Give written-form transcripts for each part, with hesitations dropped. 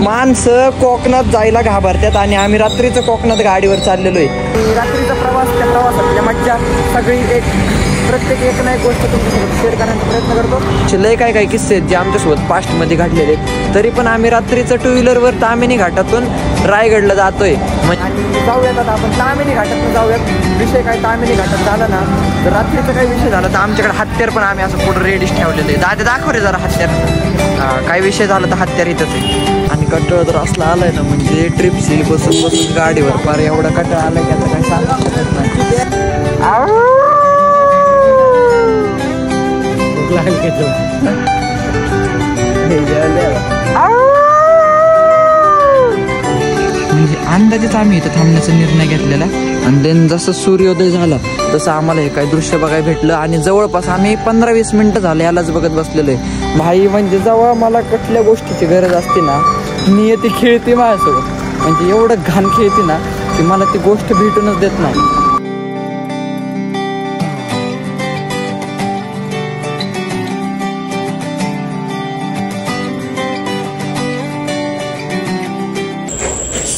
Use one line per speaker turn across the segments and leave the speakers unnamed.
माणसं कोकणात जायला घाबरतात आणि आम्ही रात्रीचं कोकणात गाडीवर चाललेलो आहे. रात्रीचा प्रवास, त्या प्रवासातल्या मज्जा सगळी एक प्रत्येक एक ना एक गोष्ट तुमच्यासोबत शेअर करण्याचा प्रयत्न करतो. लय काय काय किस्से आहेत जे आमच्यासोबत पास्टमध्ये घडलेले आहेत. तरी पण आम्ही रात्रीचं 2 व्हीलरवर तामिनी घाटातून रायगडला जातोय. आणि जाऊयात आता आपण तामिनी घाटातून जाऊयात. विषय काय तामिनी घाटात झाला ना तर रात्रीचा काही विषय झाला तर आमच्याकडे हत्यार पण आम्ही असं पुढे रेडीच ठेवलेलं आहे. दादा दाखव रे जरा हत्यार. काय विषय झाला तर हत्यार इथंच आहे. आणि कटाळ तर असला आलाय ना म्हणजे ट्रिप सील बसून बसून गाडीवर फार एवढा कटाळ आलाय की आता काय सांगू शकत नाही. म्हणजे अंदाजेच आम्ही इथं थांबण्याचा निर्णय घेतलेला आणि देन जसं सूर्योदय झाला तसं आम्हाला हे काही दृश्य बघायला भेटलं. आणि जवळपास आम्ही 15-20 मिनिटं झाले यालाच बघत बसलेलो आहे. भाई म्हणजे जेव्हा मला कुठल्या गोष्टीची गरज असते ना मी येते खेळते माझ्यासोबत. म्हणजे एवढं घाण खेळते ना की मला ती गोष्ट भेटूनच देत नाही.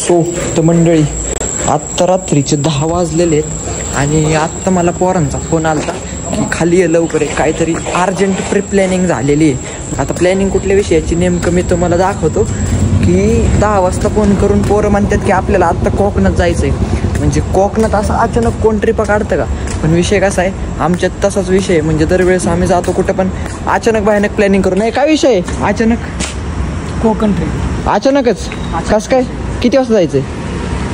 सो तर मंडळी आत्ता रात्रीचे 10 वाजलेले आहेत आणि आत्ता मला पोरांचा फोन आला की खाली ये लवकर आहे, काहीतरी अर्जंट प्री प्लॅनिंग झालेली आहे. आता प्लॅनिंग कुठल्या विषयाची नेमकं मी तुम्हाला दाखवतो की 10 वाजता फोन करून पोरं म्हणतात की आपल्याला आत्ता कोकणात जायचं आहे. म्हणजे कोकणात असं अचानक कोण ट्रिपा काढतं का? पण विषय कसा आहे आमच्यात तसाच विषय आहे. म्हणजे दरवेळेस आम्ही जातो कुठं पण अचानक भयानक प्लॅनिंग करू. नाही काय विषय आहे अचानक कोकण ट्रिप अचानकच कसं काय? किती वाजता जायचंय?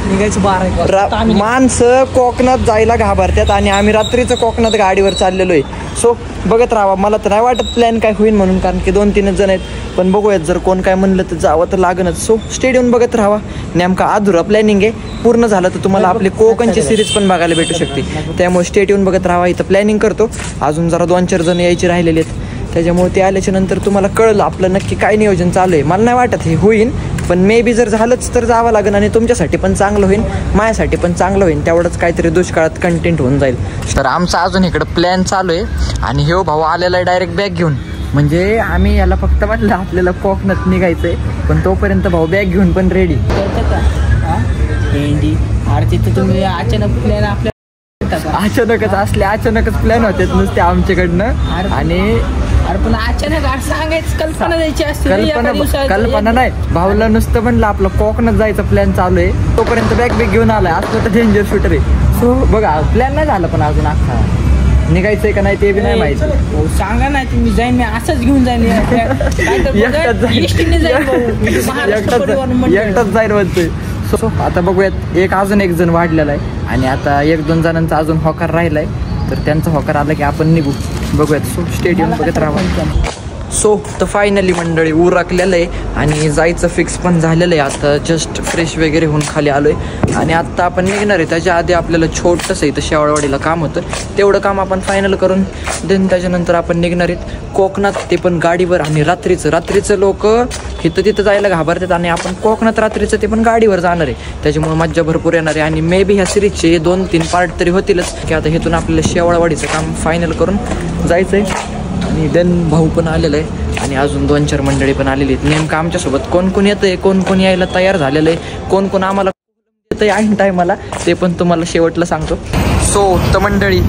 निघायचं 12.
माणसं कोकणात जायला घाबरतात आणि आम्ही रात्रीचं कोकणात गाडीवर चाललेलो आहे. सो बघत राहा. मला तर नाही वाटत प्लॅन काय होईल म्हणून, कारण की 2-3 जण आहेत. पण बघूयात जर कोण काय म्हणलं तर जावं तर लागणच. सो स्टेडियम बघत राहावा. नेमका अधुरा प्लॅनिंग आहे. पूर्ण झालं तर तुम्हाला आपली कोकणची सिरीज पण बघायला भेटू शकते. त्यामुळे स्टेडियम बघत राहावा. इथं प्लॅनिंग करतो. अजून जरा 2-4 जण यायचे राहिलेले आहेत. त्याच्यामुळे ते आल्याच्या नंतर तुम्हाला कळलं आपलं नक्की काय नियोजन चालू आहे. मला नाही वाटत हे होईल, पण मे बी जर झालंच तर जावं लागेल. आणि तुमच्यासाठी पण चांगलं होईल, माझ्यासाठी पण चांगलं होईल. तेवढंच काहीतरी दुष्काळात कंटेंट होऊन जाईल. तर आमचा अजून इकडं प्लॅन चालू आहे आणि हे भाऊ आलेला आहे डायरेक्ट बॅग घेऊन. म्हणजे आम्ही याला फक्त म्हटलं आपल्याला कोकणात निघायचं आहे, पण तोपर्यंत भाऊ बॅग घेऊन पण रेडी.
तिथं तुम्ही अचानक प्लॅन आपल्या
अचानकच असले अचानकच प्लॅन होते नुसते आमच्याकडनं. आणि
पण अचानक सांगायचं कल्पना द्यायची असते.
कल्पना नाही, भाऊला नुसतं म्हणलं आपलं कोकणात जायचं प्लॅन चालू आहे, तोपर्यंत बॅग बिग घेऊन आलाय. असं तर डेंजर शूटर आहे. सो बघा प्लॅन नाही झालं पण अजून अख्खा निघायचंय का नाही ते बी नाही माहिती.
सांगा नाही तुम्ही जाईन, मी असंच घेऊन जाईन.
एकटाच जाईल म्हणतोय. सो आता बघूयात. अजून एक जण वाढलेला आहे आणि आता 1-2 जणांचा अजून होकार राहिलाय. तर त्यांचा होकार आला की आपण निघू. बघूयात. सो स्टेडियम बघत राहा. सो तर फायनली मंडळी उरकलेलं आहे आणि जायचं फिक्स पण झालेलं आहे. आता जस्ट फ्रेश वगैरे होऊन खाली आलो आहे आणि आत्ता आपण निघणार आहे. त्याच्या आधी आपल्याला छोटंसं इथं शेवाळवाडीला काम होतं, तेवढं काम आपण फायनल करून देन त्याच्यानंतर आपण निघणार आहेत कोकणात, ते पण गाडीवर. आणि रात्रीचं लोक इथं तिथं जायला घाबरतात आणि आपण कोकणात रात्रीचं ते पण गाडीवर जाणार आहे. त्याच्यामुळे मज्जा भरपूर येणार आहे. आणि मे बी ह्या सिरीजचे 2-3 पार्ट तरी होतीलच की आता इथून आपल्याला शेवाळवाडीचं काम फायनल करून जायचं आहे. आणि देन भाऊ पण आलेलं आहे आणि अजून 2-4 मंडळी पण आलेली आहेत. नेमकं आमच्यासोबत कोण कोण येतं आहे, कोण कोण यायला तयार झालेलं आहे, कोण कोण आम्हाला येतं आहे ऐन टायमाला, ते पण तुम्हाला शेवटला सांगतो. सो तर मंडळी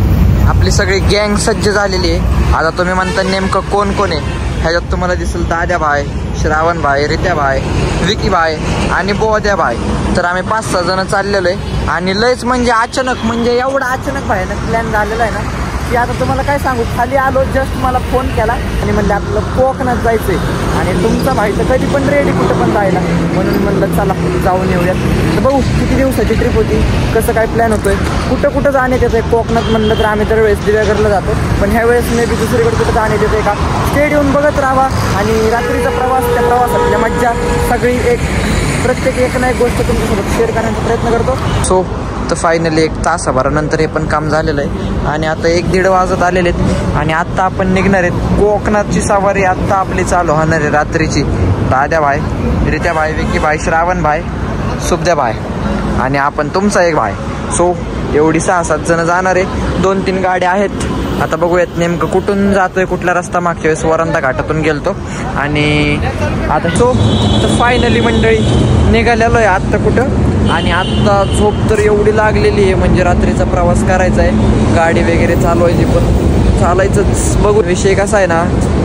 आपली सगळी गँग सज्ज झालेली आहे. आता तुम्ही म्हणता नेमकं कोण कोण आहे, ह्याच्यात तुम्हाला दिसेल दाद्या भाई, श्रावण भाई, रित्या भाई, विकी भाई आणि बोद्या भाई. तर आम्ही 5-6 जण चाललेलो आहे आणि लयच म्हणजे अचानक, म्हणजे एवढा अचानक भयानक प्लॅन झालेला आहे ना की आता तुम्हाला काय सांगू. खाली आलो, जस्ट मला फोन केला आणि म्हणलं आपलं कोकणात जायचंय आणि तुमचा भाई तर कधी पण रेडी कुठं पण जायला, म्हणून म्हणलं चला जाऊन येऊयात. तर बघू किती दिवसाची ट्रिप होती, कसं काय प्लॅन होतोय, कुठं जाण्यात येतं आहे. कोकणात म्हणलं तर आम्ही दरवेळेस दिव्यागडला जातो, पण ह्या वेळेस मे बी दुसरीकडे कुठं जाण्यात येतं आहे का. स्टेडियम बघत राहावा आणि रात्रीचा प्रवास, त्या प्रवासातल्या मज्जा सगळी एक प्रत्येक एक ना एक गोष्ट तुमच्यासोबत शेअर करण्याचा प्रयत्न करतो. सो तर फायनली 1 तासाभरानंतर हे पण काम झालेलं आहे आणि आता 1-1:30 वाजत आलेले आहेत आणि आत्ता आपण निघणार आहेत. कोकणाची सवारी आत्ता आपली चालू होणार आहे रात्रीची. दाद्या भाई, रित्या भाई, विकी भाई, श्रावण भाई, सुबद्या भाई आणि आपण तुमचा एक भाई. सो एवढी 6-7 जण जाणार आहे. 2-3 गाड्या आहेत आता बघूयात नेमकं कुठून जातोय, कुठला रस्ता. मागच्या वेळेस वरंदा घाटातून गेलतो आणि आता तर फायनली मंडळी निघालेलो आहे आत्ता कुठं. आणि आत्ता झोप तर एवढी लागलेली आहे, म्हणजे रात्रीचा प्रवास करायचा आहे, गाडी वगैरे चालवायची, पण चालायचंच. बघू विषय कसा आहे ना,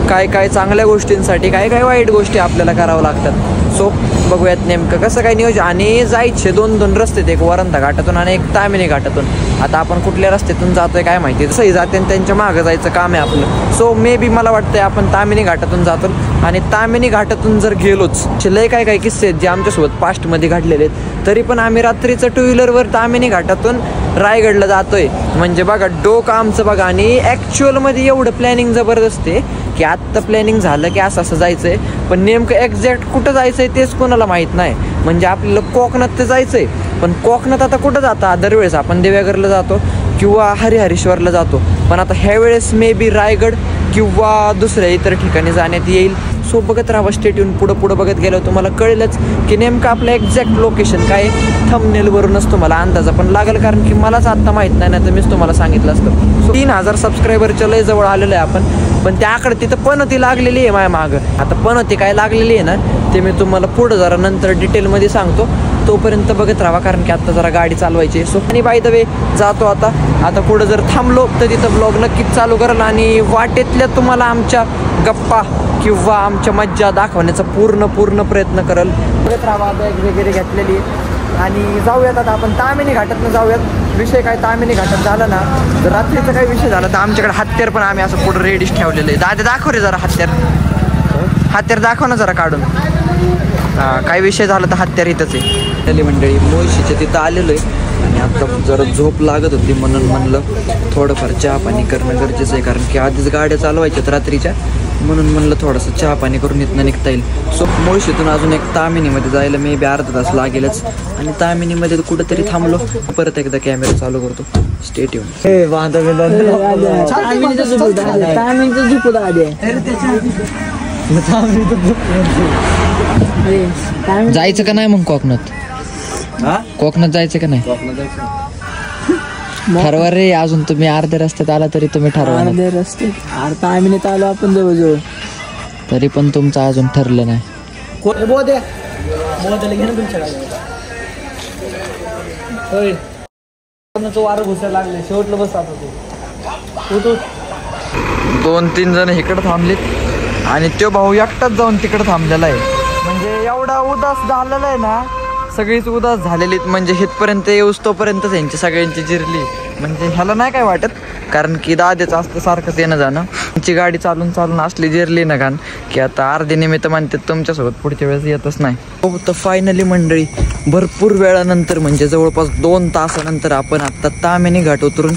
काय काय चांगल्या गोष्टींसाठी काय काय वाईट गोष्टी आपल्याला करावं लागतात. सो बघूयात नेमकं कसं काय नियोजन. आणि जायचे दोन रस्ते, एक वरंदा घाटातून आणि एक तामिनी घाटातून. आता आपण कुठल्या रस्त्यातून जातोय काय माहिती, तसंही जाते आणि त्यांच्या मागं जायचं काम आहे आपलं. सो मे बी मला वाटतंय आपण तामिनी घाटातून जातो. आणि तामिनी घाटातून जर गेलोच, लय काय काय किस्से आहेत जे आमच्यासोबत पास्टमध्ये घडलेले आहेत, तरी पण आम्ही रात्रीचं 2 व्हीलरवर तामिनी घाटातून रायगडला जातोय. म्हणजे बघा डोकं आमचं बघा. आणि ॲक्च्युअलमध्ये एवढं प्लॅनिंग जबरदस्त आहे की आत्ता प्लॅनिंग झालं की असं जायचंय, पण नेमकं एक्झॅक्ट कुठं जायचंय तेच कोणाला माहीत नाही. म्हणजे आपल्याला कोकणात तर जायचंय, पण कोकणात आता कुठं जाता, दरवेळेस आपण देवगडला जातो किंवा हरिहरेश्वरला जातो, पण आता ह्यावेळेस मे बी रायगड किंवा दुसऱ्या इतर ठिकाणी जाण्यात येईल. सो बघत राहा, स्टेट येऊन पुढं बघत गेलं तुम्हाला कळेलच की नेमकं आपलं एक्झॅक्ट लोकेशन काय. थंबनेलवरूनच तुम्हाला अंदाजा पण लागेल, कारण की मलाच आत्ता माहीत नाही ना, तर मीच तुम्हाला सांगितलं असतं. सो 3000 सबस्क्रायबरच्या लय जवळ आलेलं आहे आपण, पण त्या आकडे तिथं पनोती लागलेली आहे माझ्या मागं. आता पनोती काय लागलेली आहे ना, ते मी तुम्हाला पुढं जरा नंतर डिटेलमध्ये सांगतो. तोपर्यंत बघत राहा, कारण की आता जरा गाडी चालवायची. सो आणि बाय द वे जातो आता पुढं जर थांबलो तर तिथं ब्लॉग नक्कीच चालू करेल आणि वाटेतल्या तुम्हाला आमच्या गप्पा किंवा आमच्या मज्जा दाखवण्याचा पूर्ण प्रयत्न करेल. बघत राहा, बॅग वगैरे घेतलेली आणि जाऊयात आता आपण तामिनी घाटातनं जाऊयात. विषय काय तामिनी घाटात झाला ना, जर रात्रीचा काही विषय झाला तर आमच्याकडे हत्यार पण आम्ही असं पुढं रेडीच ठेवलेलं आहे. दादा दाखव रे जरा हत्यार दाखव ना जरा काढून. काय विषय झाला तर हत्यार इथंच आहे. त्याली मंडळी मुळशीच्या तिथं आलेलो आहे आणि आता जरा झोप लागत होती, म्हणून म्हणलं थोडंफार चहा पाणी करणं गरजेचं आहे, कारण की आधीच गाड्या चालवायच्यात रात्रीच्या, म्हणून म्हणलं थोडंसं चहा पाणी करून इथनं निघता येईल. सो मुळशीतून अजून एक तामिनीमध्ये जायला मे बी अर्धा तास लागेलच. आणि तामिनीमध्ये कुठंतरी थांबलो, परत एकदा कॅमेरा चालू करतो. स्टेट येऊन जायचं का नाही मग कोकणात? कोकणात जायचं का नाही ठरवा रे. अजून तुम्ही अर्ध्या रस्त्यात आला तरी तुम्ही ठरवा. अर्ध्या रस्त्यात आम्ही आलो आपण जवळजवळ, तरी पण तुमचं अजून ठरलं नाही. वारं घुसायला लागले, शेवटलं बस आता 2-3 जण इकडे थांबलेत आणि तो भाऊ एकटाच जाऊन तिकडे थांबलेला आहे. म्हणजे एवढा उदास झालेला आहे ना, सगळीच उदास झालेलीत. म्हणजे हितपर्यंत येऊस तोपर्यंतच यांची सगळ्यांची जिरली. म्हणजे ह्याला नाही काय वाटत, कारण की दाद्याचं असतं सारखंच येणं जाणं. त्यांची गाडी चालून असली जिरली ना घाण की आता अर्धे निमित्त म्हणतात तुमच्यासोबत पुढच्या वेळेस येतच नाही. तर फायनली मंडळी भरपूर वेळानंतर, म्हणजे जवळपास 2 तासानंतर आपण आत्ता तामिनी घाट उतरून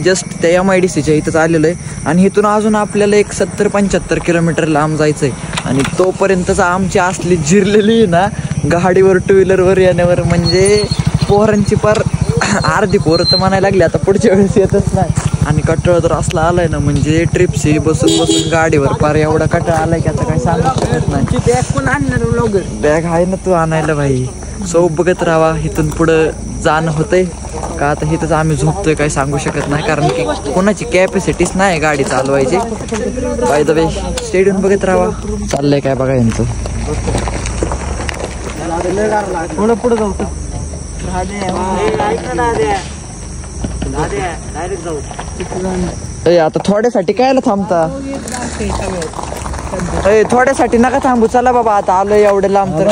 जस्ट त्या MIDCच्या इथंच आलेलो आहे. आणि इथून अजून आपल्याला एक 70-75 किलोमीटर लांब जायचं आहे. आणि तोपर्यंतच आमची असली जिरलेली ना गाडीवर 2 व्हीलरवर येण्यावर, म्हणजे पोरांची पार अर्धी पोरं तर म्हणायला लागली आता पुढच्या वेळेस येतच नाही. आणि कटाळा तर असला आलाय ना, म्हणजे ट्रिपशी बसून गाडीवर पार एवढा कटाळा आलाय की आता काय सांगू शकत नाही. बॅग पण आणणार, बॅग आहे ना तू आणायला भाई. सो बघत राहा, इथून पुढं जाणं होतंय का आता इथंच आम्ही झोपतोय काय सांगू शकत नाही, कारण की कोणाची कॅपॅसिटीच नाही गाडी चालवायची. बाय द वे स्टेडियम बघत राहा, चाललंय काय बघा यांचं. पुढं जाऊ आता थोड्यासाठी कायला थांबता? थोड्यासाठी नका थांबू, चला बाबा आता आलोय एवढे लांब तर.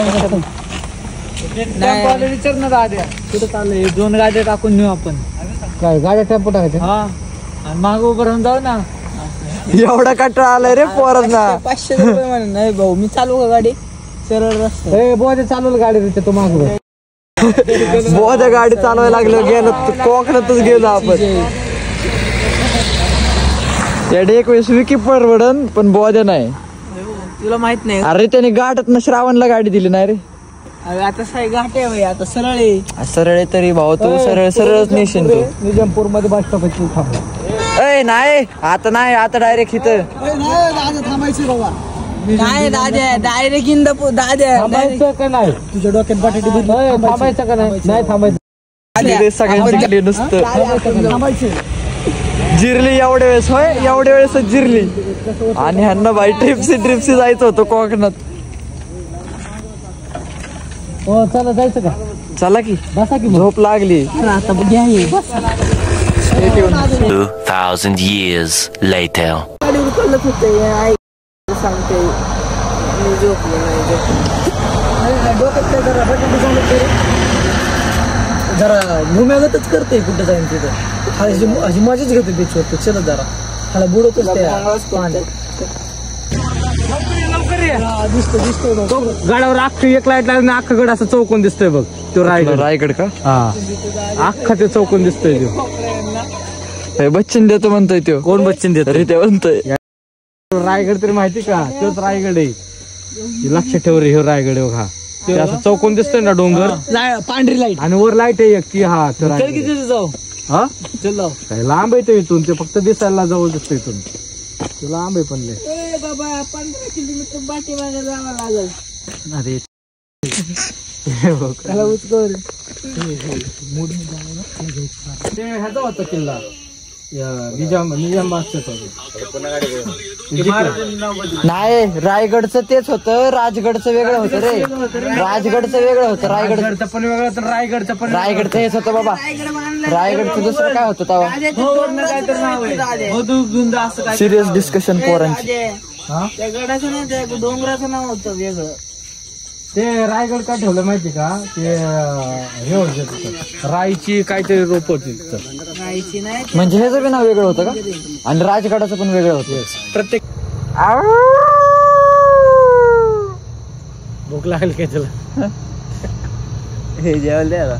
विचार ना दाद्या कुठं चाललंय? 2 गाड्या टाकून नेऊ आपण. काय गाड्या टेम्पो टाकायचे? हा, माग उभं राहून जाऊ ना. एवढा कटाळा आलाय रे पोरांना. 500 रुपये म्हणे. नाही भाऊ मी चालू का गाडी? सरळ रस्ता. बोध चालवलं गाडी तिथे, तो माग बोध गाडी चालवायला लागलं, गेलो कोकणातच गेलो आपण. त्याडे 21 विकी परवडन, पण बोध नाही. तुला माहित नाही अरे, त्याने गाठात ना श्रावणला गाडी दिली नाही रे. आता घाट आहे आता सरळ आहे तरी भाऊ तू सरळच नेशील तू. निजामपूर मध्ये बस स्टॉप नाही आता, नाही आता डायरेक्ट इथं थांबायचं बाबा. नाही दाद्या डायरेक्ट इंदापूर. दाद्या थांबायचं का नाही? तुझ्या डोक्यात बटाटी थांबायचं का नाही? नाही थांबायचं सगळ्यांच्याकडे नुसतं थांबायचं. जिरली एवढ्या वेळेस होय, एवढ्या वेळेस जिरली. आणि ह्यांना बाई ट्रिप्सी जायचं होतं कोकणात.
हो चला जायचं का?
चला की
बसा की
झोप लागली.
आता घ्या
2,000 years later.
सांगते मी झोपले जरा घुम्यागतच करते कुठं जाईन तिथं अशी मजाच घेतो बीचवर. चला जरा ह्याला बुडवतोच दिसतो गडावर अख्खी एक लाईट लागली अख्खा गड असं चौकून दिसतोय बघ. तो
रायगड का?
हा अख्खा ते चौकून दिसतोय. तो
बच्चन देतो म्हणतोय. तो
कोण बच्चन देतो?
ते म्हणतोय
रायगड तरी माहिती का? तोच रायगड आहे. लक्ष ठेव रे, हे रायगड आहे. हा ते असं चौकून दिसतोय ना डोंगर, पांढरी लाईट आणि वर लाईट आहे की. हा किती जाऊ? हा चल जाऊ. काय लांब आहे ते इथून. ते फक्त दिसायला जवळ दिसतोय इथून. ते लांब आहे पण लय बाबा. 15 किलोमीटर पाठीमागे जावं लागेल. अरे त्याला उचकर ते ह्याचा होता किल्ला
नाही. रायगडचं तेच होतं. राजगडचं वेगळं होतं रे. राजगडचं वेगळं होतं. रायगडचं
पण वेगळं होतं.
रायगडचं हेच होतं बाबा. रायगडचं दुसरं काय होतं तेव्हा? सिरियस डिस्कशन पोरांची.
त्या गडाचं नाही, त्या डोंगराचं नाव होतं वेगळं. ते रायगड काय ठेवलं माहिती का? ते हे होत राईची काहीतरी रोप होती. राईची नाही
म्हणजे ह्याचं बी नाव वेगळं होतं का? आणि राजगडाचं पण वेगळं होतं.
प्रत्येक भूक लागली काय तुला?
हे जेवायला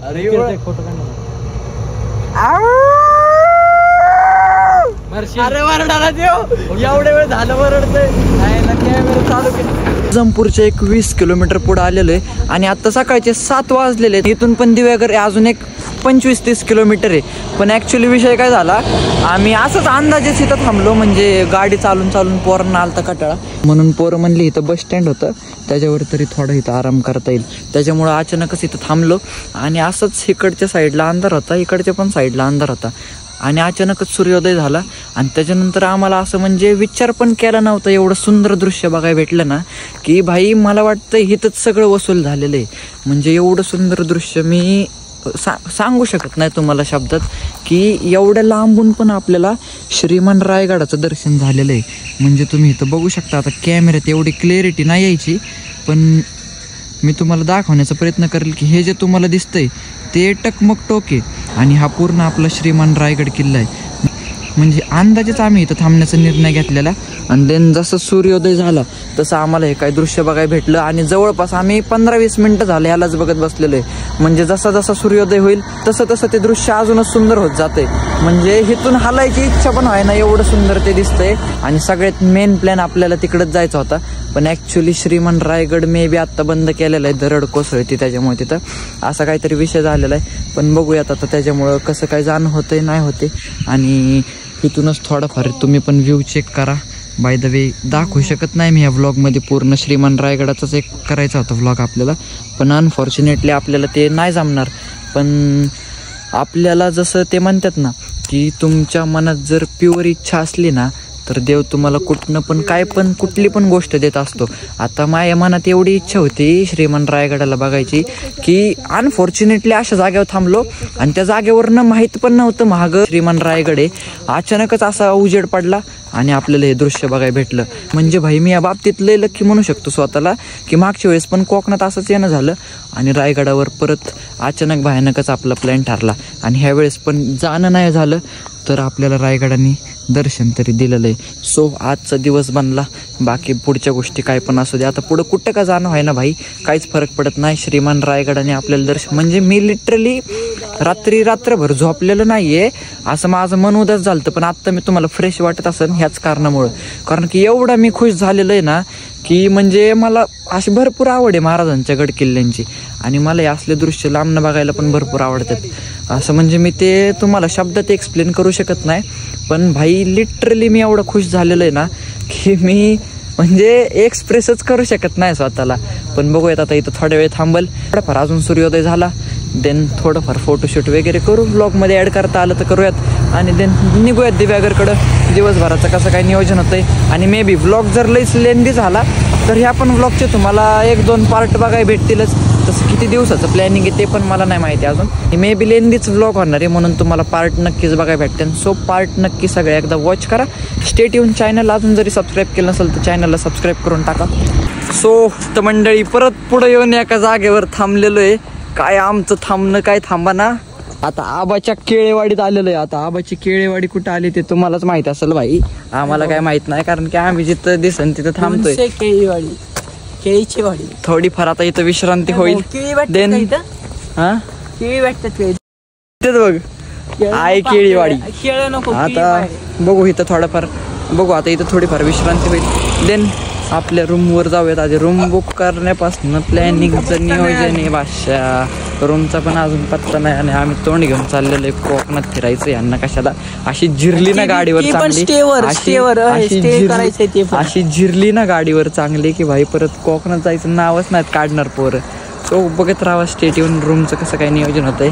अरे
फोटो काढ.
अरे वरडाला देव. एवढे वेळ झालं वरडतंय. कॅमेरा चालू केला. जमपूरच्या 20 किलोमीटर पुढे आलेलो आहे आणि आता सकाळचे 7 वाजलेले आहेत. इथून पण दिव्यागर अजून एक 25-30 किलोमीटर आहे. पण ऍक्च्युली विषय काय झाला, आम्ही असंच अंदाजेच इथं थांबलो. म्हणजे गाडी चालून पोरांना आलता कटाळा म्हणून पोरं म्हणली इथं बस स्टँड होतं, त्याच्यावर तरी थोडं इथं आराम करता येईल. त्याच्यामुळं अचानकच इथं थांबलो आणि असंच इकडच्या साईडला अंधार होता, इकडच्या पण साईडला अंधार होता आणि अचानकच सूर्योदय झाला. आणि त्याच्यानंतर आम्हाला असं म्हणजे विचार पण केला नव्हता, एवढं सुंदर दृश्य बघायला भेटलं ना की भाई मला वाटतं इथंच सगळं वसूल झालेलं आहे. म्हणजे एवढं सुंदर दृश्य मी सांगू शकत नाही तुम्हाला शब्दात, की एवढ्या लांबून पण आपल्याला श्रीमान रायगडाचं दर्शन झालेलं आहे. म्हणजे तुम्ही इथं बघू शकता. आता कॅमेऱ्यात एवढी क्लॅरिटी नाही यायची, पण मी तुम्हाला दाखवण्याचा प्रयत्न करेल की हे जे तुम्हाला दिसतंय ते टकमक टोक आहे आणि हा पूर्ण आपला श्रीमान रायगड किल्ला आहे. म्हणजे अंदाजेच आम्ही इथं थांबण्याचा निर्णय घेतलेला आणि देन जसं सूर्योदय झाला तसं आम्हाला हे काही दृश्य बघायला भेटलं. आणि जवळपास आम्ही 15-20 मिनटं झाले ह्यालाच बघत बसलेलो आहे. म्हणजे जसा जसा सूर्योदय होईल तसं तसं ते दृश्य अजूनच सुंदर होत जाते. म्हणजे इथून हलायची इच्छा पण व्हाय ना, एवढं सुंदर ते दिसतंय. आणि सगळ्यात मेन प्लॅन आपल्याला तिकडंच जायचा होता, पण actually Shriman Raigad may be आत्ता बंद केलेला आहे. दरड कोसळती त्याच्यामुळे तिथं असा काहीतरी विषय झालेला आहे. पण बघूयात आता त्याच्यामुळं कसं काय जाणं होतंय नाही होते. आणि इथूनच थोडाफार तुम्ही पण व्ह्यू चेक करा. बाय द वे दाखवू शकत नाही मी ह्या व्लॉगमध्ये पूर्ण श्रीमान रायगडाचाच एक करायचा होता व्लॉग आपल्याला, पण अनफॉर्च्युनेटली आपल्याला ते नाही जमणार. पण आपल्याला जसं ते म्हणतात ना की तुमच्या मनात जर प्युअर इच्छा असली ना तर देव तुम्हाला कुठनं पण काय पण कुठली पण गोष्ट देत असतो. आता माझ्या मनात एवढी इच्छा होती श्रीमान रायगडाला बघायची की अनफॉर्च्युनेटली अशा जागेवर थांबलो आणि त्या जागेवरनं माहीत पण नव्हतं मागं श्रीमान रायगड आहे. अचानकच असा उजेड पडला आणि आपल्याला हे दृश्य बघायला भेटलं. म्हणजे भाई मी या बाबतीत लय लक्की म्हणू शकतो स्वतःला की मागच्या वेळेस पण कोकणात असंच येणं झालं आणि रायगडावर परत अचानक भयानकच आपला प्लॅन ठरला. आणि ह्या वेळेस पण जाणं नाही झालं तर आपल्याला रायगडाने दर्शन तरी दिलेलं आहे. सो आजचा दिवस बनला. बाकी पुढच्या गोष्टी काय पण असू दे, आता पुढं कुठं का जाणं आहे ना भाई काहीच फरक पडत नाही. श्रीमान रायगडाने आपल्याला दर्शन, म्हणजे मी लिटरली रात्रभर झोपलेलं नाहीये असं माझं मन उदास झालं. पण आत्ता मी तुम्हाला फ्रेश वाटत असेल ह्याच कारणामुळं, कारण की एवढा मी खुश झालेलो आहे ना की म्हणजे मला अशी भरपूर आवड आहे महाराजांच्या गड किल्ल्यांची. आणि मला हे असले दृश्य लांबनं बघायला पण भरपूर आवडतात. असं म्हणजे मी ते तुम्हाला शब्दात एक्सप्लेन करू शकत नाही. पण भाई लिटरली मी एवढं खुश झालेलो आहे ना की मी म्हणजे एक्सप्रेसच करू शकत नाही स्वतःला. पण बघूयात आता इथं थोड्या वेळ थांबल. थोडाफार अजून सूर्योदय झाला देन थोडंफार फोटोशूट वगैरे करू, ब्लॉगमध्ये ॲड करता आलं तर करूयात आणि देन निघूयात दिव्यागरकडं. दिवसभराचं कसं काय नियोजन होतं आहे आणि मे बी ब्लॉग जर लईच लेंदी झाला तर ह्या पण ब्लॉगचे तुम्हाला 1-2 पार्ट बघायला भेटतीलच. तसं किती दिवसाचं प्लॅनिंग आहे ते पण मला नाही माहिती अजून. मे बी लेंदीच ब्लॉग होणार आहे म्हणून तुम्हाला पार्ट नक्कीच बघायला भेटते. सो पार्ट नक्की सगळे एकदा वॉच करा. Stay tune. चॅनल अजून जरी सबस्क्राईब केलं नसेल तर चॅनलला सबस्क्राईब करून टाका. सो तर मंडळी परत पुढे येऊन एका जागेवर थांबलेलो आहे. काय आमचं थांबणं काय थांबा ना. आता आबाच्या केळेवाडीत आलेलो आहे. आता आबाची केळेवाडी कुठं आली ते तुम्हालाच माहित असेल भाई, आम्हाला काय माहित नाही कारण की आम्ही जिथं दिसन तिथं थांबतोय.
केळीची वाडी
थोडीफार आता इथं विश्रांती होईल. देन हा बघ आहे केळीवाडी. आता बघू इथं थोडंफार बघू. आता इथं थोडीफार विश्रांती होईल. देन आपल्या रूमवर जाऊयात. आधी रूम बुक करण्यापासून प्लॅनिंगचं नियोजन आहे भाषा. रूमचा पण अजून पत्ता नाही आणि आम्ही तोंड घेऊन चाललेलो आहे कोकणात फिरायचं. यांना कशाला अशी जिरली ना गाडीवर चांगली, अशी जिरली ना गाडीवर चांगली की भाई परत कोकणात जायचं नावच नाहीत काढणार पोरं. सो बघत राहा स्टेट येऊन रूमचं कसं काय नियोजन होतंय.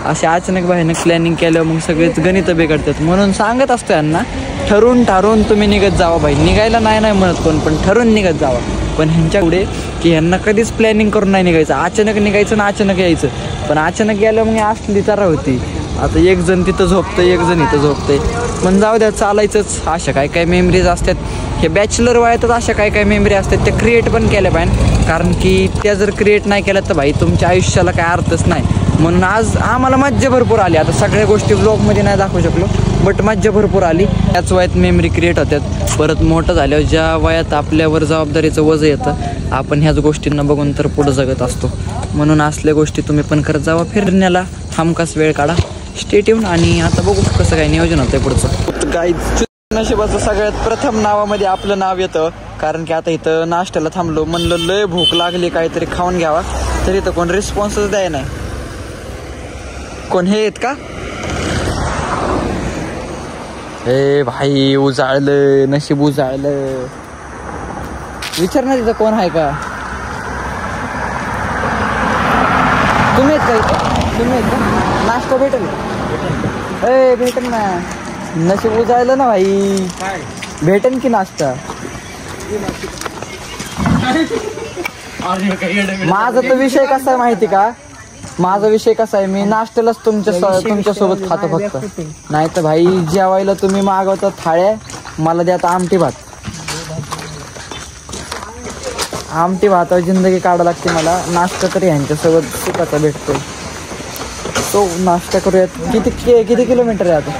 असे अचानक बाहेरनं प्लॅनिंग केल्यावर मग सगळेच गणित बिघडतात. म्हणून सांगत असतो यांना ठरवून तुम्ही निघत जावा भाई. निघायला नाही म्हणत कोण, पण ठरवून निघत जावा. पण ह्यांच्या पुढे की ह्यांना कधीच प्लॅनिंग करून नाही निघायचं. अचानक निघायचं ना अचानक यायचं. पण अचानक गेल्यावर मग असली तरा होती. आता एक जण तिथं झोपतंय, एक जण इथं झोपतंय. पण जाऊ द्या चालायचंच. अशा काय काय मेमरीज असतात. हे बॅचलर वयातच अशा काय काय मेमरी असतात त्या क्रिएट पण केल्या पाहिजे. कारण की त्या जर क्रिएट नाही केल्या तर भाई तुमच्या आयुष्याला काय अर्थच नाही. म्हणून आज आम्हाला मज्जा भरपूर आली. आता सगळ्या गोष्टी ब्लॉगमध्ये नाही दाखवू शकलो बट मज्जा भरपूर आली. त्याच वयात मेमरी क्रिएट होतात. परत मोठं झाल्यावर ज्या वयात आपल्यावर जबाबदारीचं वजन येतं आपण ह्याच गोष्टींना बघून तर पुढं जगत असतो. म्हणून असल्या गोष्टी तुम्ही पण करत जावा. फिरण्याला हमखास वेळ काढा. Stay tune. आणि आता बघू कसं काय नियोजन होतंय पुढचं. गाईज नशिबाचं सगळ्यात प्रथम नावामध्ये आपलं नाव येतं. कारण की आता इथं नाश्त्याला थांबलो. म्हणलं लय भूक लागली काहीतरी खाऊन घ्यावा. तरी तर कोण रिस्पॉन्सच द्याय नाही. कोण हे आहेत का? ए भाई उजाळलं नशीब उजाळलं. विचार ना तिथं कोण आहे का. तुम्ही आहेत का इथं? तुम्ही आहेत का? नाश्ता भेटेल ए भेटेल ना. नशीब उजाळलं ना भाई. भेटेल की नाश्ता. माझा तर विषय कसा आहे माहिती का. माझा विषय कसा आहे मी नाश्त्यालाच तुमच्यासोबत खातो फक्त. नाही तर भाई जेवायला तुम्ही मागवता थाळ्या मला द्या आमटी भात. आमटी भातावर जिंदगी काढावं लागते मला. नाश्ता तरी ह्यांच्यासोबत सुखाचा भेटतो. तो नाश्ता करूयात. किती किलोमीटर आहे आता.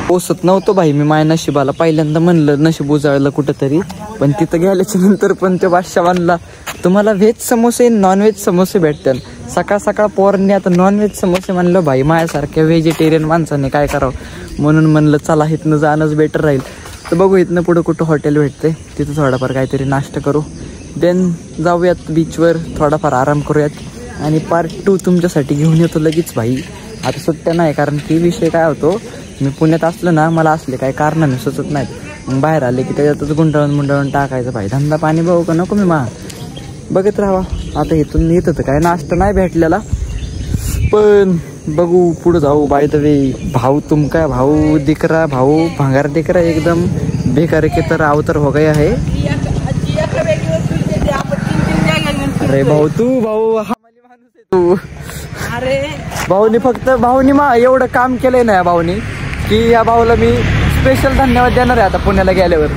पोचत नव्हतो भाई मी माझ्या नशिबाला. पहिल्यांदा म्हणलं नशीब उजाळलं कुठंतरी. पण तिथं गेल्याच्या नंतर पण ते बादशाह म्हणला तुम्हाला व्हेज समोसे नॉनव्हेज समोसे भेटतात. सकाळ सकाळ पोरांनी आता नॉनव्हेज समोसे म्हणलं भाई माझ्यासारख्या व्हेजिटेरियन माणसाने काय करावं. म्हणून म्हणलं चला इथनं जाणंच बेटर राहील. तर बघू इथनं पुढं कुठं हॉटेल भेटते तिथं थोडाफार काहीतरी नाश्ता करू. देन जाऊयात बीचवर थोडाफार आराम करूयात. आणि पार्ट 2 तुमच्यासाठी घेऊन येतो लगेच भाई. आता सुट्ट्या नाही कारण की विषय काय होतो मी पुण्यात असलो ना मला असले काय कारणाने सुचत नाहीत. मग बाहेर आले की त्याच्यातच गुंडाळून टाकायचं भाई. धंदा पाणी बघू का नको मी बघत राहावा. आता इथून येत होतं काय नाश्ता नाही भेटलेला पण बघू पुढं जाऊ. बाय द वे भाऊ तुम काय भाऊ दिकरा भाऊ भंगार दिकरा एकदम बेकार के तर अवतार हो गया है. अरे भाऊ तू भाऊ हमाली माणूस आहे तू. अरे भाऊनी फक्त एवढं काम केलंय ना या भाऊनी की या भाऊला मी स्पेशल धन्यवाद देणार आहे आता पुण्याला गेल्यावर.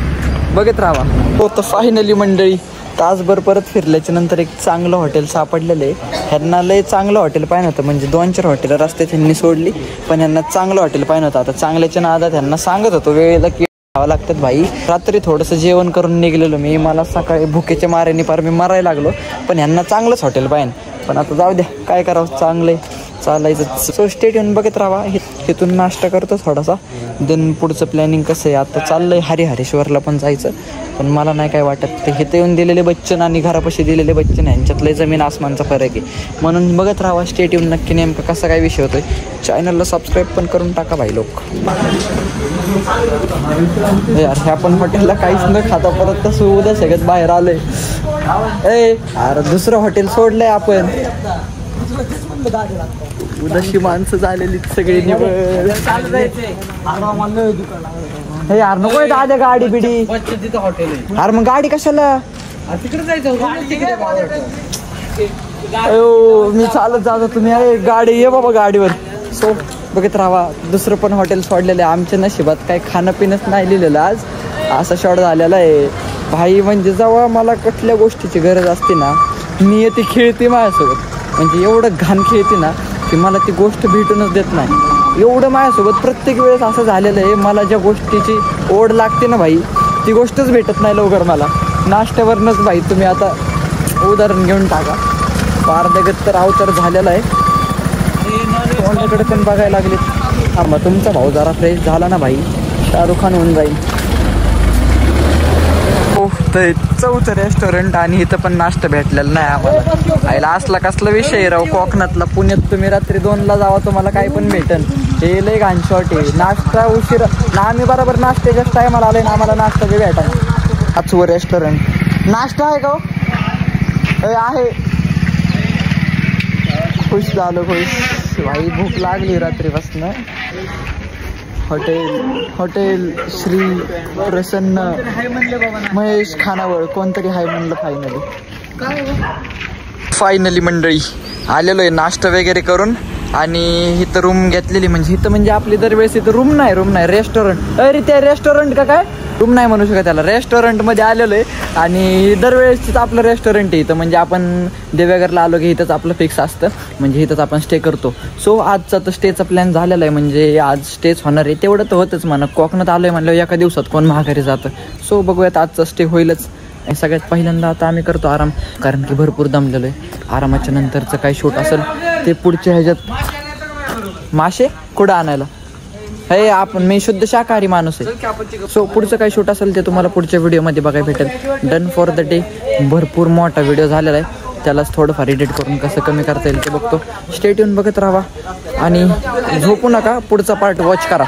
बघत राहावा. हो तर फायनली मंडळी तासभर परत फिरल्याच्या नंतर एक चांगलं हॉटेल सापडलेलं आहे. ह्यांना लय चांगलं हॉटेल पाहिजे होतं. म्हणजे 2-4 हॉटेल रस्त्यात ह्यांनी सोडली पण ह्यांना चांगलं हॉटेल पाहिजे होतं. आता चांगल्याच्या नादात ह्यांना सांगत होतो वेळेला की खावं लागतात भाई. रात्री थोडंसं जेवण करून निघलेलो मी. मला सकाळी भुकेच्या माऱ्याने पार मी मरायला लागलो. पण ह्यांना चांगलंच हॉटेल पाहिजे. पण आता जाऊ द्या काय करावं चांगलं चालायचं. सो स्टे ट्यून बघत राहा. इथून नाश्ता करतो थोडासा. देन पुढचं प्लॅनिंग कसं आहे आता चाललंय हरिहरेश्वरला पण जायचं. पण मला नाही काय वाटत ते इथं येऊन दिलेले बच्चन आणि घरापाशी दिलेले बच्चन यांच्यातलं जमीन आसमानचा फरक आहे. म्हणून बघत राहा स्टे ट्यून. नक्की नेमका कसा काय विषय होतोय. चॅनलला सबस्क्राईब पण करून टाका भाई लोक. यार ह्या पण हॉटेलला काहीच न खाता परत तसं उद्या सगळ्यात बाहेर आलंय. अरे दुसरं हॉटेल सोडलंय आपण. उदाशी माणसं झालेली सगळी निवड. हे यार नको दाद्या गाडी बिडी. अरे मग गाडी कशाला
तिकडे जायचं
अयो मी चालत जातो तुम्ही अरे गाडी ये बाबा गाडीवर. सो बघत राहा दुसरं पण हॉटेल सोडलेलं आहे. आमच्या नशिबात काही खाणं पिणंच नाही लिहिलेलं आज. असा शॉट झालेला आहे भाई. म्हणजे जेव्हा मला कुठल्या गोष्टीची गरज असते ना मी ती खेळते माझ्यासोबत. म्हणजे एवढं घाण खेळते ना की मला ती गोष्ट भेटूनच देत नाही. एवढं माझ्यासोबत प्रत्येक वेळेस असं झालेलं आहे. मला ज्या गोष्टीची ओढ लागते ना भाई ती गोष्टच भेटत नाही लवकर मला. नाश्त्यावरनंच भाई तुम्ही आता उदाहरण घेऊन टाका. अर्ध्यागत तर अवतार झालेला आहे. तोंडाकडे पण बघायला लागले. थांबा तुमचा भाऊ जरा फ्रेश झाला ना भाई शाहरुख खान होऊन जाईल. हो तर चौथं रेस्टॉरंट आणि इथं पण नाश्ता भेटलेला नाही आम्हाला. आईला असला कसला विषय राव कोकणातला. पुण्यात तुम्ही रात्री 2ला जावा तुम्हाला काही पण भेटन. हे लय घाण शॉट आहे. नाश्ता उशीर ना आम्ही बरोबर नाश्त्याच्याच टायमाला आलोय ना आम्हाला नाश्ता बी भेटा. 5वं रेस्टॉरंट. नाश्ता आहे का आहे. खुश झालो खुश भाई. भूक लागली रात्रीपासून. हॉटेल श्री प्रसन्न महेश खानावळ कोणतरी हाय म्हणलं. फायनली मंडळी आलेलो आहे नाश्ता वगैरे करून. आणि इथं रूम घेतलेली. म्हणजे इथं म्हणजे आपली दरवेळेस इथं रूम नाही रेस्टॉरंट. अरे ते रेस्टॉरंट का काय रूम नाही म्हणू शकत त्याला. रेस्टॉरंटमध्ये आलेलो आहे आणि दरवेळेसच आपलं रेस्टॉरंट आहे इथं. म्हणजे आपण देवेगरला आलो की इथंच आपलं फिक्स असतं. म्हणजे इथंच आपण स्टे करतो. सो आजचा तर स्टेचा प्लॅन झालेला आहे. म्हणजे आज स्टेच होणार आहे. तेवढं तर होतंच म्हणा. कोकणात आलो आहे म्हणलं एका दिवसात कोण महागारी जातं. सो बघूयात आजचा स्टे होईलच. सगळ्यात पहिल्यांदा आता आम्ही करतो आराम. कारण की भरपूर दमलेलो आहे. आरामाच्या नंतरचं काय शूट असेल ते पुढच्या ह्याच्यात. मासे कुठं आणायला हे आपण मी शुद्ध शाकाहारी माणूस आहे. सो पुढचं काय शूट असेल ते तुम्हाला पुढच्या व्हिडिओमध्ये बघायला भेटेल. Done for the day. भरपूर मोठा व्हिडिओ झालेला आहे. त्यालाच थोडंफार एडिट करून कसं कमी करता येईल ते बघतो. स्टे ट्यून बघत राहा आणि झोपू नका. पुढचा पार्ट वॉच करा.